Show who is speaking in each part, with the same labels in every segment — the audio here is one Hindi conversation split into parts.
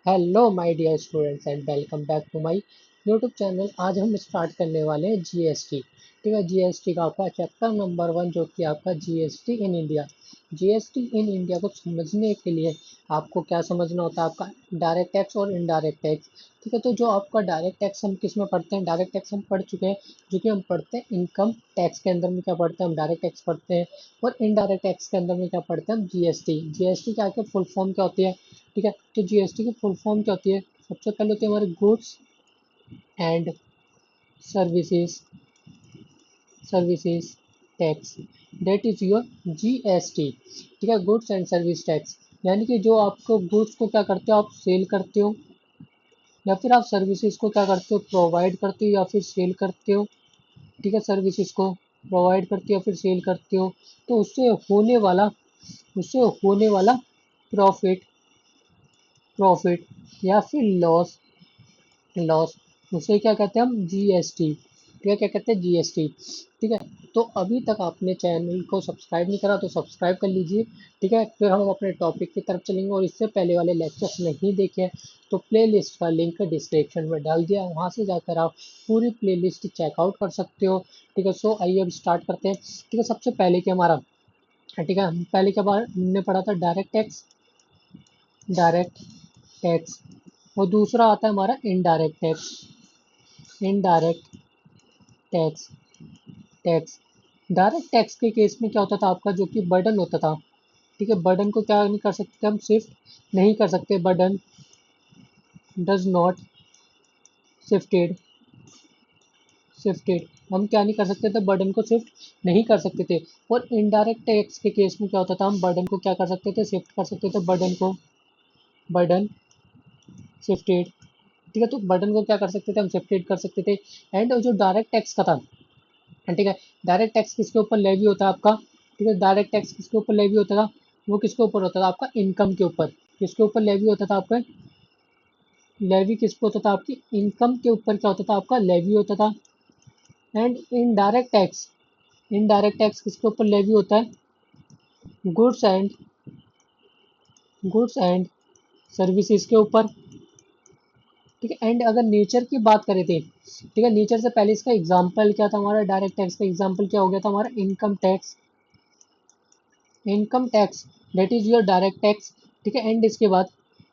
Speaker 1: Hello my dear students and welcome back to my YouTube channel. आज हम स्टार्ट करने वाले हैं जीएसटी। ठीक है, जीएसटी का आपका चैप्टर नंबर 1 जो कि आपका GST in India. GST in India को समझने के लिए आपको क्या समझना होता है, आपका डायरेक्ट टैक्स और इनडायरेक्ट टैक्स। ठीक है, तो जो आपका डायरेक्ट टैक्स हम किस में पढ़ते हैं, डायरेक्ट टैक्स हम पढ़ चुके हैं, जो कि हम पढ़ते हैं इनकम टैक्स के अंदर में क्या पढ़ते हैं, हम डायरेक्ट टैक्स पढ़ते हैं। और इनडायरेक्ट टैक्स के अंदर में क्या पढ़ते हैं, हम जीएसटी। जीएसटी क्या है, फुल फॉर्म क्या होती है। ठीक है, तो जीएसटी की फुल फॉर्म क्या होती है, सबसे पहले होती है हमारे goods and services services tax, that is your GST. ठीक है, गुड्स एंड सर्विस टैक्स, यानी कि जो आपको गुड्स को क्या करते हो, आप सेल करते हो, या फिर आप सर्विसेज को क्या करते हो, प्रोवाइड करते हो या फिर सेल करते हो। ठीक है, सर्विसेज को प्रोवाइड करते हो या फिर सेल करते हो, तो उससे होने वाला प्रॉफिट प्रॉफिट या फिर लॉस लॉस, उसे क्या कहते हैं हम, जीएसटी। ठीक है, क्या कहते हैं, जीएसटी। ठीक है, तो अभी तक आपने चैनल को सब्सक्राइब नहीं करा तो सब्सक्राइब कर लीजिए। ठीक है, फिर हम अपने टॉपिक की तरफ चलेंगे, और इससे पहले वाले लेक्चर्स नहीं देखे हैं तो प्लेलिस्ट का लिंक डिस्क्रिप्शन में डाल दिया, वहाँ से जाकर आप पूरी प्लेलिस्ट चेकआउट कर सकते हो। ठीक है, सो आइए अब स्टार्ट करते हैं। ठीक है, सबसे पहले क्या हमारा, ठीक है, हम पहले क्या हमने पढ़ा था, डायरेक्ट टैक्स, और दूसरा आता है हमारा इनडायरेक्ट टैक्स। डायरेक्ट टैक्स के केस में क्या होता था आपका, जो कि बर्डन होता था। ठीक है, बर्डन को क्या नहीं कर सकते, हम शिफ्ट नहीं कर सकते, burden does not shifted shifted हम क्या नहीं कर सकते थे, बर्डन को शिफ्ट नहीं कर सकते थे। और इनडायरेक्ट टैक्स के केस में क्या होता था, हम बर्डन को क्या कर सकते थे, शिफ्ट कर सकते थे, बर्डन शिफ्टेड। ठीक है, तो बर्डन को क्या कर सकते थे, हम शिफ्टेड कर सकते थे। एंड जो डायरेक्ट टैक्स का था, ठीक है, डायरेक्ट टैक्स किसके ऊपर लेवी होता है आपका। ठीक है, डायरेक्ट टैक्स किसके ऊपर लेवी होता था, वो किसके ऊपर होता था, आपका इनकम के ऊपर। किसके ऊपर लेवी होता था आपका, लेवी किस पे होता था, आपकी इनकम के ऊपर क्या होता था, आपका लेवी होता था। एंड इनडायरेक्ट टैक्स किसके ऊपर लेवी होता है, goods and goods and services के ऊपर। ठीक है, एंड अगर नेचर की बात करें थे, ठीक है, नेचर से पहले इसका एग्जाम्पल क्या था, हमारा डायरेक्ट टैक्स का एग्जाम्पल क्या हो गया था, हमारा income tax, that is your direct tax. ठीक है, एंड इसके बाद,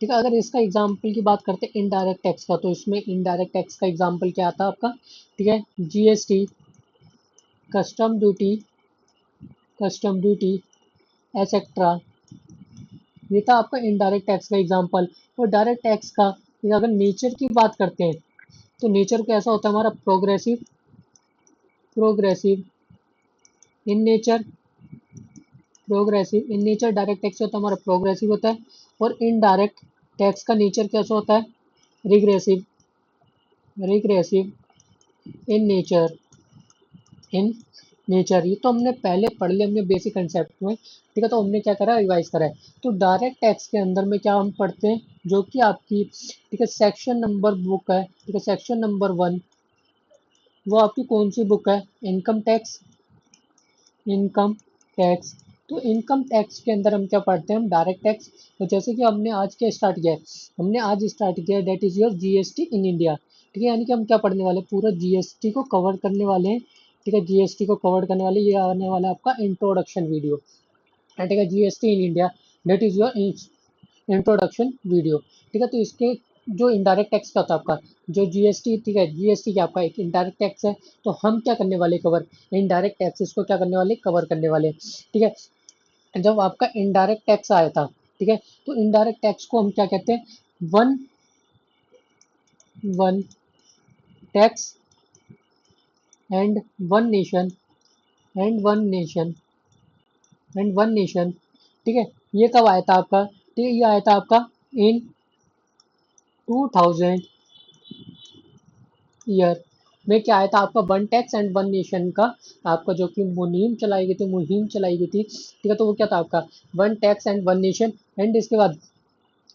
Speaker 1: ठीक है, अगर इसका एग्जाम्पल की बात करते हैं इनडायरेक्ट टैक्स का, तो इसमें इनडायरेक्ट टैक्स का एग्जाम्पल क्या आता है आपका। ठीक है, GST, custom duty custom duty etcetera, ये था आपका इनडायरेक्ट टैक्स का एग्जाम्पल। और डायरेक्ट टैक्स का अगर नेचर की बात करते हैं, तो नेचर कैसा होता है हमारा, progressive in nature direct tax होता है हमारा प्रोग्रेसिव होता है। और इनडायरेक्ट टैक्स का नेचर कैसा होता है, regressive regressive in nature in nature. ये तो हमने पहले पढ़ लिया, हमने बेसिक कंसेप्ट में। ठीक है, तो हमने क्या करा, रिवाइज करा है। तो डायरेक्ट टैक्स के अंदर में क्या हम पढ़ते हैं, जो कि आपकी, ठीक है, सेक्शन नंबर बुक है, ठीक है, सेक्शन नंबर 1, वो आपकी कौन सी बुक है, इनकम टैक्स। तो इनकम टैक्स के अंदर हम क्या पढ़ते हैं, हम डायरेक्ट टैक्स। तो जैसे कि हमने आज क्या स्टार्ट किया है, हमने आज स्टार्ट किया है, that is your GST in India. ठीक है, यानी कि हम क्या पढ़ने वाले हैं, पूरा जीएसटी को कवर करने वाले हैं। ठीक है, जीएसटी को कवर करने वाले, ये आने वाला है आपका इंट्रोडक्शन वीडियो। ठीक है, GST in India, that is your introduction video. ठीक है, तो इसके जो इनडायरेक्ट टैक्स का था आपका, जो जीएसटी, ठीक है, जीएसटी क्या आपका एक इनडायरेक्ट टैक्स है। तो हम क्या करने वाले, कवर, इनडायरेक्ट टैक्सेस को क्या करने वाले, कवर करने वाले। ठीक है, जब आपका इनडायरेक्ट टैक्स आया था, ठीक है, तो इनडायरेक्ट टैक्स को हम क्या कहते हैं, one one tax and one nation and one nation and one nation. ठीक है, ये कब आया था आपका, ठीक है, ये आया था आपका इन 2000 ईयर में। क्या आया था आपका, one tax and one nation का, आपका जो कि मुहिम चलाई गई थी। ठीक है, तो वो क्या था आपका, one tax and one nation. And इसके बाद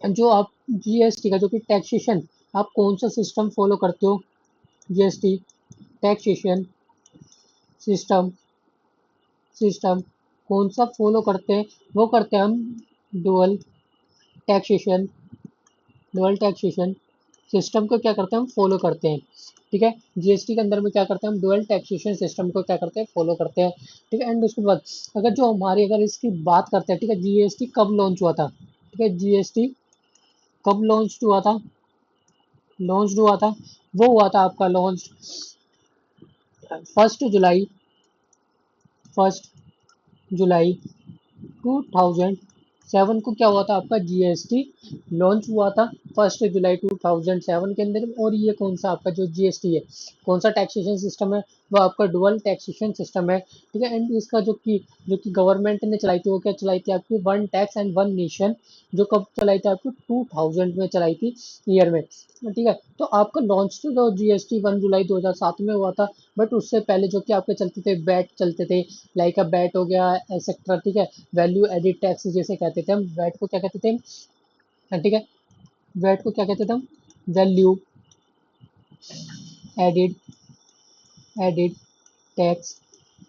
Speaker 1: जो आप जीएसटी का जो कि टैक्सेशन, आप कौन सा सिस्टम फॉलो करते हो, जीएसटी टैक्सेशन सिस्टम सिस्टम कौन सा फॉलो करते हैं, वो करते हैं हम dual taxation dual taxation system को क्या करते हैं, हम फॉलो करते हैं। ठीक है, जीएसटी के अंदर में क्या करते हैं, हम डुअल टैक्सेशन सिस्टम को क्या करते हैं, फॉलो करते हैं। ठीक है, एंड उसके बाद अगर जो हमारी अगर इसकी बात करते हैं, ठीक है, जीएसटी कब लॉन्च हुआ था, ठीक है, जीएसटी कब लॉन्च हुआ था, वो हुआ था आपका लॉन्च 1 जुलाई, 1 जुलाई 2007 को क्या हुआ था, आपका जीएसटी लॉन्च हुआ था 1 जुलाई 2007 के अंदर। और ये कौन सा आपका जो जीएसटी है, कौन सा टैक्सेशन सिस्टम है, वो आपका डुअल टैक्सेशन सिस्टम है। ठीक है, एंड इसका जो कि गवर्नमेंट ने चलाई थी, वो क्या चलाई थी आपकी, one tax and one nation, जो कब चलाई थी आपकी 2000 में चलाई थी, ईयर में। ठीक है, तो आपका लॉन्च तो जीएसटी 1 जुलाई 2007 में हुआ था, बट उससे पहले जो कि आपके चलते थे वैट चलते थे, लाइक अ बैट हो गया एक्सेट्रा। ठीक है, वैल्यू एडिड टैक्स जैसे कहते थे हम, वैट को क्या कहते थे, हाँ, ठीक है, वैट को क्या कहते थे हम, वैल्यू एडिड एडिड टैक्स,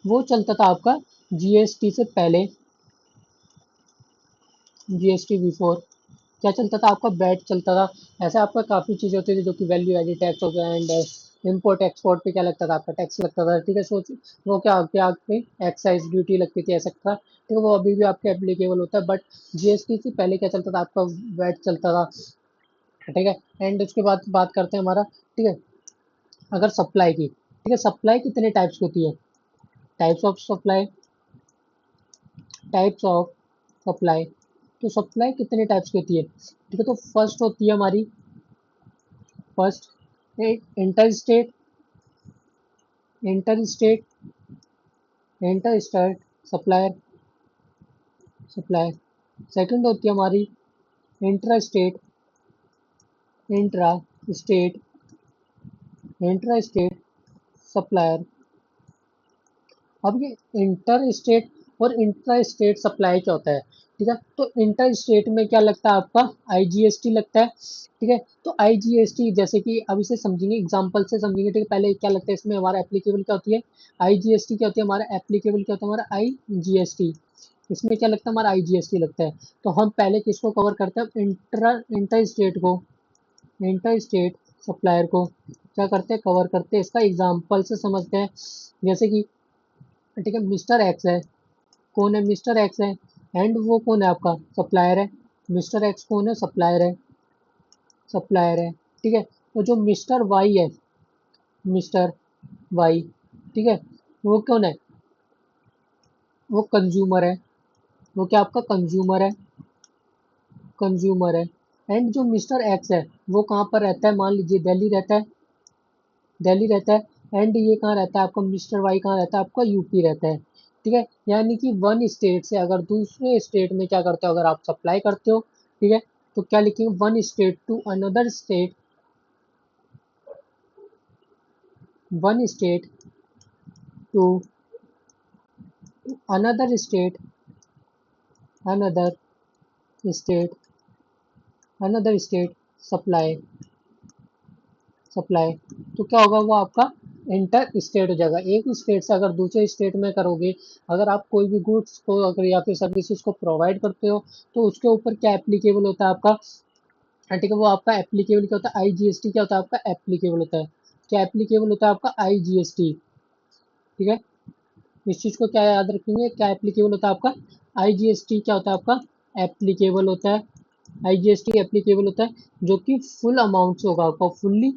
Speaker 1: वो चलता था आपका जीएसटी से पहले, जीएसटी बिफोर क्या चलता था आपका, वैट चलता था। ऐसा आपका काफ़ी चीज़ें होती थी जो कि वैल्यू एडिड टैक्स हो गया, एंड इम्पोर्ट एक्सपोर्ट पे क्या लगता था आपका, टैक्स लगता था। ठीक है, सोच वो क्या क्या आपके एक्साइज ड्यूटी लगती थी एक्सेट्रा। ठीक है, वो अभी भी आपके एप्लीकेबल होता है, बट जीएसटी से पहले क्या चलता था आपका, वैट चलता था। ठीक है, एंड उसके बाद बात करते हैं हमारा, ठीक है, अगर सप्लाई की, ठीक है, सप्लाई कितने टाइप्स की होती है, types of supply, types of supply, तो सप्लाई कितने टाइप्स की होती है। ठीक है, तो फर्स्ट होती है हमारी, first inter state, inter state inter state supplier, supply. Second होती है हमारी intra state, intra state, intra state supplier. अब ये इंटर स्टेट और इंट्रा स्टेट सप्लाई क्या होता है। ठीक है, तो इंटर स्टेट में क्या लगता है आपका, आईजीएसटी लगता है। ठीक है, तो आईजीएसटी जैसे कि अब इसे समझेंगे, एग्जांपल से समझेंगे। ठीक है, पहले क्या लगता है इसमें हमारा एप्लीकेबल क्या होती है, आईजीएसटी क्या होती है, हमारा एप्लीकेबल क्या होता है, हमारा आईजीएसटी। इसमें क्या लगता है, हमारा आईजीएसटी लगता है। तो हम पहले किसको कवर करते हैं, इंटर स्टेट को, इंटर स्टेट सप्लायर को क्या करते हैं, कवर करते हैं। इसका एग्जाम्पल से समझते हैं, जैसे कि ठीक है, मिस्टर एक्स है, कौन है, मिस्टर एक्स है, एंड वो कौन है आपका, सप्लायर है। मिस्टर एक्स कौन है, सप्लायर है, सप्लायर है। ठीक है, तो जो मिस्टर वाई है, मिस्टर वाई, ठीक है, वो कौन है, वो कंज्यूमर है, वो क्या आपका कंज्यूमर है, कंज्यूमर है। एंड जो मिस्टर एक्स है, वो कहाँ पर रहता है, मान लीजिए दिल्ली रहता है, दिल्ली रहता है। एंड ये कहाँ रहता है आपका, मिस्टर वाई कहाँ रहता है आपका, यूपी रहता है। ठीक है, यानी कि वन स्टेट से अगर दूसरे स्टेट में क्या करते हो, अगर आप सप्लाई करते हो, ठीक है, तो क्या लिखेंगे, one state to another state, one state to another state, another state, another state supply, supply. तो क्या होगा, वो आपका इंटर स्टेट हो जाएगा। एक स्टेट से अगर दूसरे स्टेट में करोगे, अगर आप कोई भी गुड्स को अगर या फिर सर्विसेज को प्रोवाइड करते हो, तो उसके ऊपर क्या एप्लीकेबल होता है आपका, हाँ, ठीक है, वो आपका एप्लीकेबल क्या होता है, आईजीएसटी क्या होता है आपका, एप्लीकेबल होता है। क्या एप्लीकेबल होता है आपका, आईजीएसटी। ठीक है, इस चीज को क्या याद रखेंगे, क्या एप्लीकेबल होता है आपका, आईजीएसटी क्या होता है आपका, एप्लीकेबल होता है। आईजीएसटी एप्लीकेबल होता है, जो कि फुल अमाउंट से होगा आपका, फुल्ली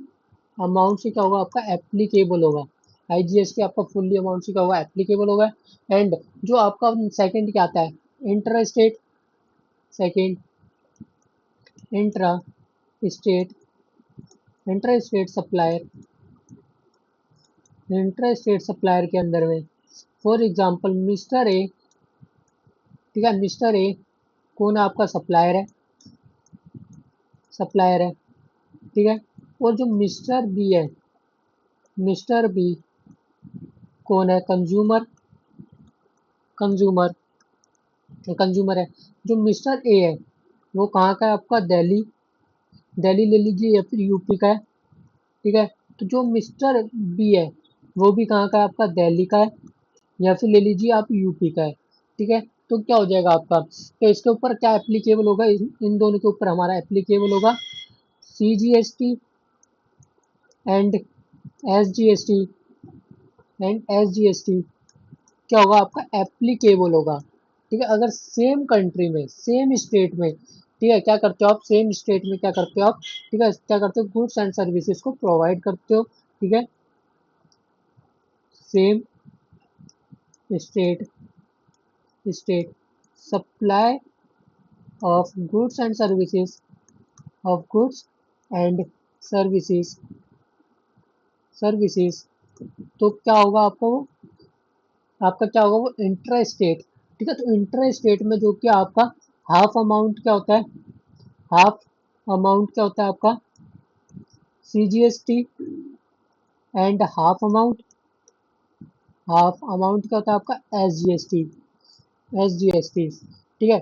Speaker 1: अमाउंट से क्या होगा आपका, एप्लीकेबल होगा। आईजीएसटी आपका फुल्ली अमाउंट से क्या होगा, एप्लीकेबल होगा। एंड जो आपका सेकंड क्या आता है, intra state, second intra state, intra state supplier, intra state supplier के अंदर में फॉर एग्जांपल मिस्टर ए, ठीक है, मिस्टर ए कौन है आपका, सप्लायर है, सप्लायर है। ठीक है, और जो मिस्टर बी है, मिस्टर बी कौन है, कंज्यूमर, कंज्यूमर, कंज्यूमर है। जो मिस्टर ए है, वो कहाँ का है आपका, दिल्ली, दिल्ली ले लीजिए या फिर यूपी का है। ठीक है, तो जो मिस्टर बी है, वो भी कहाँ का है आपका, दिल्ली का है, या फिर ले लीजिए आप यूपी का है। ठीक है, तो क्या हो जाएगा आपका, तो इसके ऊपर क्या एप्लीकेबल होगा, इन दोनों के ऊपर हमारा एप्लीकेबल होगा, CGST एंड SGST क्या होगा आपका एप्लीकेबल होगा। ठीक है, अगर सेम कंट्री में सेम स्टेट में, ठीक है, क्या करते हो आप सेम स्टेट में क्या करते हो आप, ठीक है, क्या करते हो गुड्स एंड सर्विसेज को प्रोवाइड करते हो। ठीक है, same state state supply of goods and services of goods and services services तो क्या होगा आपका क्या होगा वो इंट्रा स्टेट। ठीक है, तो इंट्रा स्टेट में जो कि आपका हाफ अमाउंट क्या होता है, हाफ अमाउंट क्या होता है आपका CGST एंड हाफ अमाउंट क्या होता है आपका SGST। ठीक है,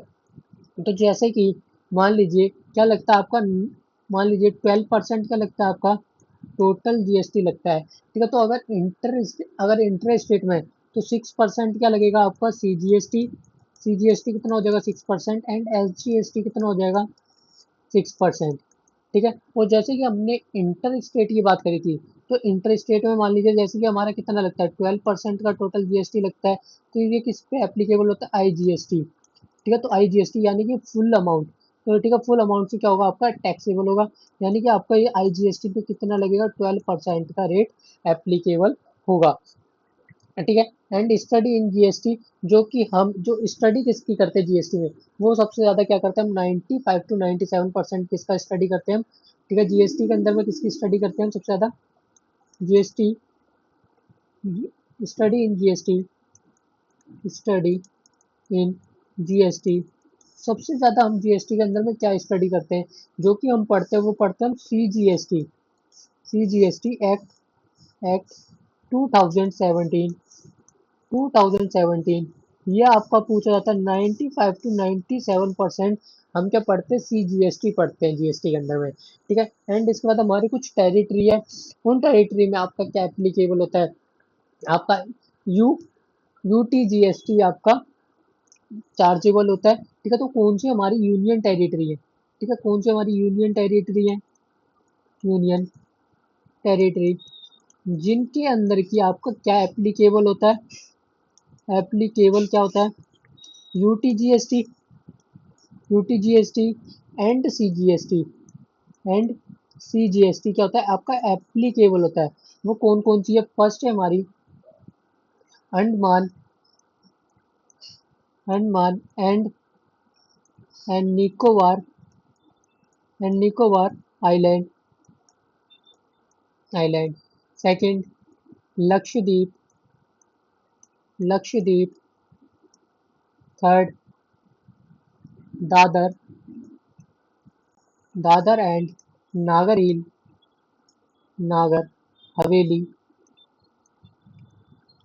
Speaker 1: तो जैसे कि मान लीजिए क्या लगता है आपका, मान लीजिए 12% का लगता है आपका टोटल GST लगता है। ठीक है, तो अगर इंटर स्टेट में तो 6% क्या लगेगा आपका CGST कितना हो जाएगा 6% एंड SGST कितना हो जाएगा 6%। ठीक है, और जैसे कि हमने इंटर स्टेट की बात करी थी, तो इंटर स्टेट में मान लीजिए जैसे कि हमारा कितना लगता है 12% का टोटल GST लगता है, तो ये किस पे एप्लीकेबल होता है IGST। ठीक है, तो IGST यानी कि फुल अमाउंट। तो ठीक है, फुल अमाउंट से क्या होगा आपका टैक्सेबल होगा, यानी कि आपका ये IGST पे कितना लगेगा 12% का रेट एप्लीकेबल होगा। ठीक है, एंड स्टडी इन GST जो कि हम जो स्टडी किसकी करते हैं GST में, वो सबसे ज्यादा क्या करते हैं हम 95 to 97% किसका स्टडी करते हैं हम। ठीक है, GST के अंदर में किसकी स्टडी करते हैं हम सबसे ज्यादा, GST study in GST study in GST सबसे ज्यादा हम GST के अंदर में क्या स्टडी करते हैं, जो कि हम पढ़ते हैं वो पढ़ते हैं हम CGST एक्ट 2017 2017 ये आपका पूछा जाता है 95 to 97% हम क्या पढ़ते हैं CGST पढ़ते हैं GST के अंदर में। ठीक है, एंड इसके बाद हमारी कुछ टेरिटरी है, उन टेरिटरी में आपका क्या एप्लीकेबल होता है, आपका यू UTGST आपका चार्जेबल होता है। ठीक है, तो कौन सी हमारी यूनियन टेरिटरी है, ठीक है, कौन सी हमारी यूनियन टेरिटरी है, यूनियन टेरिटरी जिनके अंदर की आपका क्या एप्लीकेबल होता है, एप्लीकेबल क्या होता है UTGST UTGST and CGST and CGST क्या होता है आपका एप्लीकेबल होता है। वो कौन कौन सी है, फर्स्ट है हमारी Andaman Andaman and Nicobar island island. Second Lakshadweep Lakshadweep. Third Dadar Dadar and Nagar Haveli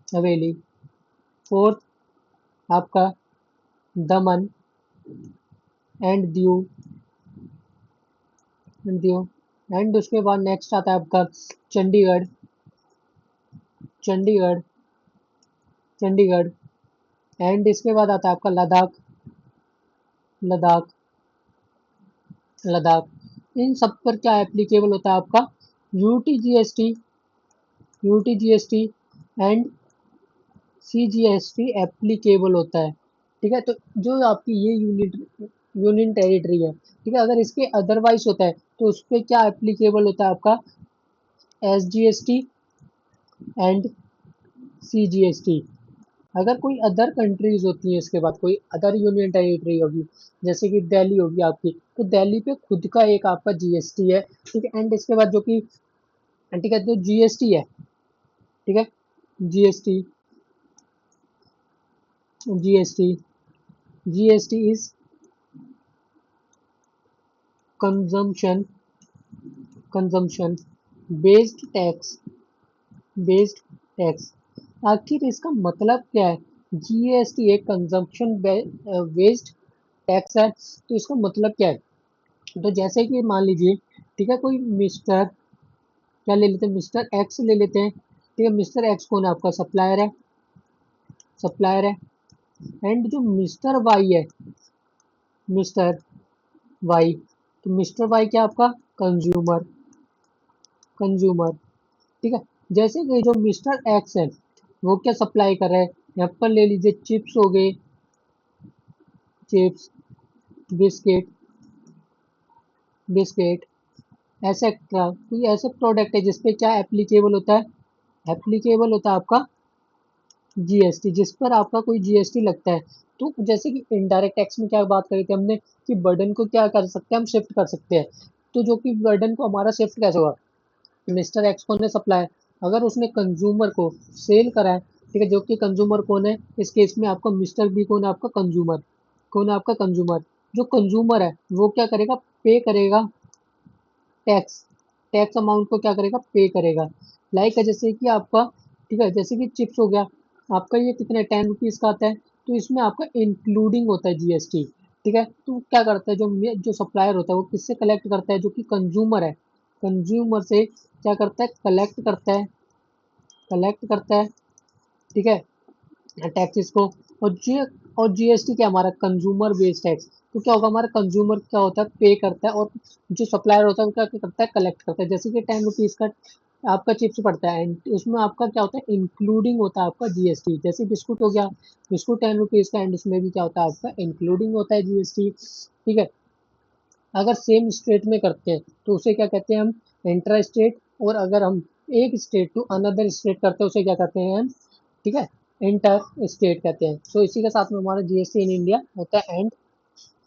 Speaker 1: Haveli. Fourth आपका दमन एंड दीव एंड उसके बाद नेक्स्ट आता है आपका चंडीगढ़ चंडीगढ़ चंडीगढ़ एंड इसके बाद आता है आपका लद्दाख लद्दाख। इन सब पर क्या एप्लीकेबल होता है आपका UTGST UTGST and CGST applicable होता है। ठीक है, तो जो आपकी ये यूनियन टेरिटरी है, ठीक है, अगर इसके अदरवाइज होता है तो उस पर क्या एप्लीकेबल होता है आपका SGST एंड CGST। अगर कोई अदर कंट्रीज होती हैं इसके बाद कोई अदर यूनियन टेरिटरी होगी, जैसे कि दिल्ली होगी आपकी, तो दिल्ली पे खुद का एक आपका GST है। ठीक है, एंड इसके बाद जो कि ठीक है जो GST है, ठीक है, GST GST GST is consumption consumption based tax. आखिर इसका मतलब क्या है, GST एक कंजम्पशन बेस्ड टैक्स है, तो इसका मतलब क्या है। तो जैसे कि मान लीजिए, ठीक है, कोई मिस्टर क्या ले लेते हैं, मिस्टर एक्स ले लेते हैं। ठीक है, मिस्टर एक्स कौन है आपका सप्लायर है एंड जो मिस्टर वाई है, मिस्टर वाई, तो मिस्टर वाई क्या आपका कंज्यूमर, कंज्यूमर, ठीक है। जैसे कि जो मिस्टर एक्स है वो क्या सप्लाई कर रहा है, एप्पल ले लीजिए, चिप्स हो गए, चिप्स, बिस्किट, बिस्किट, एक्सेट्रा, कोई ऐसे प्रोडक्ट है जिसपे क्या एप्लीकेबल होता है, एप्लीकेबल होता है आपका जीएसटी, जिस पर आपका कोई जीएसटी लगता है। तो जैसे कि इनडायरेक्ट टैक्स में क्या बात करी थी हमने कि बर्डन को क्या कर सकते हैं, हम शिफ्ट कर सकते हैं। तो जो कि बर्डन को हमारा शिफ्ट कैसे होगा, मिस्टर एक्स को ने सप्लाई, अगर उसने कंज्यूमर को सेल करा है, ठीक है, जो कि कंज्यूमर कौन है इस केस में, आपका मिस्टर बी कौन है, आपका कंज्यूमर, कौन है आपका कंज्यूमर, जो कंज्यूमर है वो क्या करेगा, पे करेगा टैक्स, टैक्स अमाउंट को क्या करेगा, पे करेगा। लाइक है जैसे कि आपका, ठीक है, जैसे कि चिप्स हो गया, आपका ये कितने 10 रुपीज़ का आता है, तो इसमें आपका इंक्लूडिंग होता है जीएसटी, ठीक है। तो क्या करता है, जो सप्लायर होता है वो किससे कलेक्ट करता है, जो कि कंज्यूमर है, कंज्यूमर से क्या करता है, कलेक्ट करता है, कलेक्ट करता है, ठीक है, टैक्सेस को। और जी और जीएसटी क्या, हमारा कंज्यूमर बेस्ड टैक्स, तो क्या होगा, हमारा कंज्यूमर क्या होता है, पे करता है, और जो सप्लायर होता है वो क्या करता है, कलेक्ट करता है। जैसे कि 10 रुपीज़ का आपका चिप्स पड़ता है, एंड उसमें आपका क्या होता है, इंक्लूडिंग होता है आपका जीएसटी। जैसे बिस्कुट हो गया, बिस्कुट 10 रुपीज़ का, एंड उसमें भी क्या होता है आपका, इंक्लूडिंग होता है जीएसटी, ठीक है। अगर सेम स्टेट में करते हैं तो उसे क्या कहते हैं हम, इंट्रा स्टेट, और अगर हम एक स्टेट टू अनदर स्टेट करते हैं उसे क्या कहते हैं हम, ठीक है, इंटर स्टेट कहते हैं। सो इसी के साथ में हमारा जीएसटी इन इंडिया होता है एंड